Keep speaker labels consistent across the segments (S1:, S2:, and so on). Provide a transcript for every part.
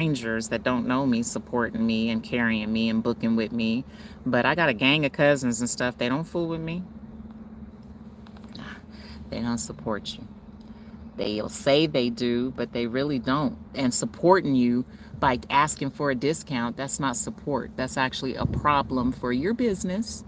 S1: strangers that don't know me supporting me and carrying me and booking with me. But I got a gang of cousins and stuff. They don't fool with me. They don't support you. They'll say they do, but they really don't. And supporting you by asking for a discount, that's not support. That's actually a problem for your business.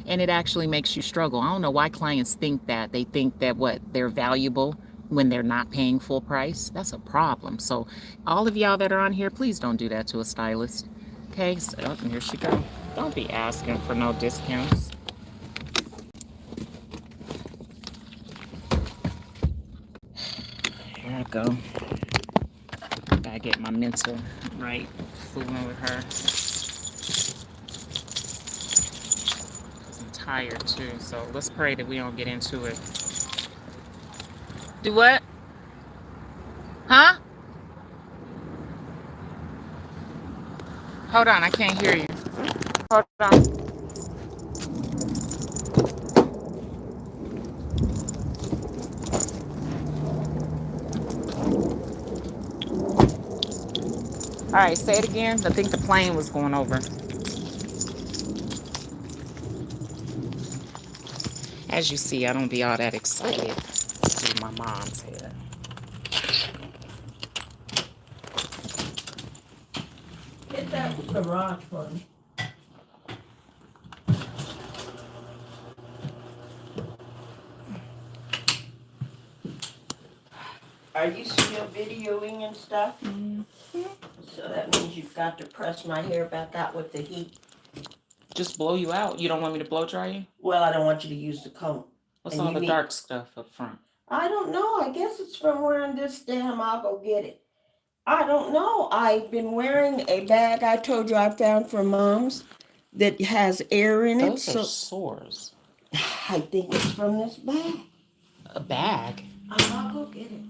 S1: And it actually makes you struggle. I don't know why clients think that. They think that what they're valuable when they're not paying full price. That's a problem. So all of y'all that are on here, please don't do that to a stylist. Okay, so here she go. Don't be asking for no discounts. Here I go. Gotta get my mental right, fooling with her. I'm tired too, so let's pray that we don't get into it. Do what? Huh? Hold on, I can't hear you. Hold on. All right, say it again. I think the plane was going over. As you see, I don't be all that excited to do my mom's hair.
S2: Hit that garage for me. Are you still videoing and stuff?
S1: Mm-hmm.
S2: So that means you've got to press my hair back out with the heat.
S1: Just blow you out? You don't want me to blow dry you?
S2: Well, I don't want you to use the comb.
S1: What's all the dark stuff up front?
S2: I don't know. I guess it's from wearing this damn. I'll go get it. I don't know. I've been wearing a bag I told you I found from Mom's that has air in it.
S1: Those are sores.
S2: I think it's from this bag.
S1: A bag?
S2: I'll go get it.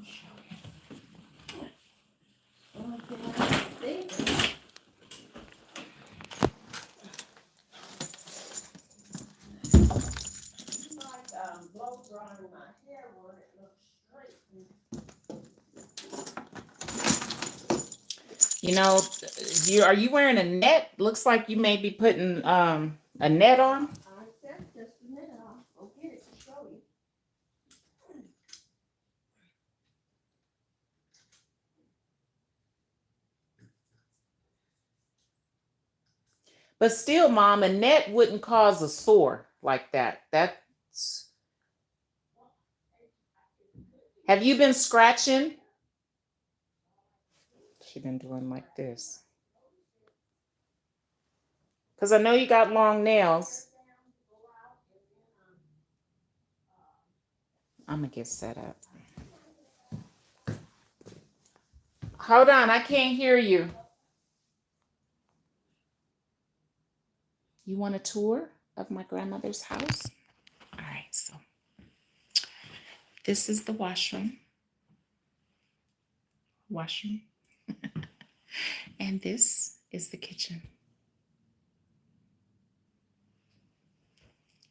S2: Only thing I think is like blow drying my hair when it looks straight.
S1: You know, are you wearing a net? Looks like you may be putting a net on.
S2: I said just a minute. I'll get it to show you.
S1: But still, Mom, a net wouldn't cause a sore like that. That's. Have you been scratching? She's been doing like this. Because I know you got long nails. I'm going to get set up. Hold on, I can't hear you. You want a tour of my grandmother's house? All right, so this is the washroom. And this is the kitchen.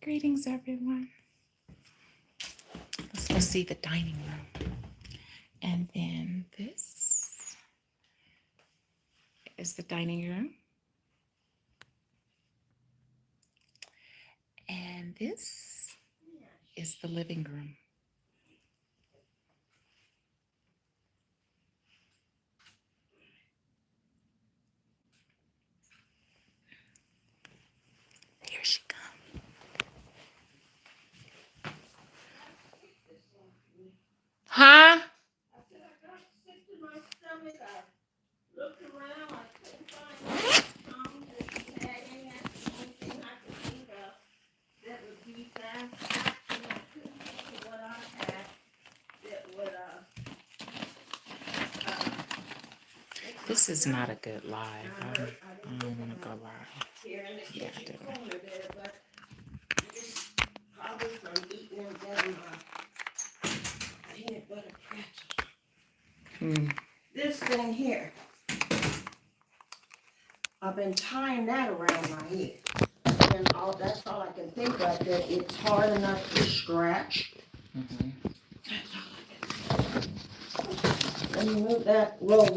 S1: Greetings, everyone. Let's go see the dining room. And then this is the dining room. And this is the living room. Here she comes. Huh?
S2: I said I got sick to my stomach. I looked around. I couldn't find something that had any anything I could think of that would be satisfaction. I couldn't think of what I had that would
S1: This is not a good live. I don't want to go live.
S2: here in the
S1: Yeah,
S2: kitchen
S1: I
S2: corner there, but it's probably from eating them down peanut butter pretzels. This thing here, I've been tying that around my head. And that's all I can think of, that it's hard enough to scratch. That's all I can think of. Let me move that roll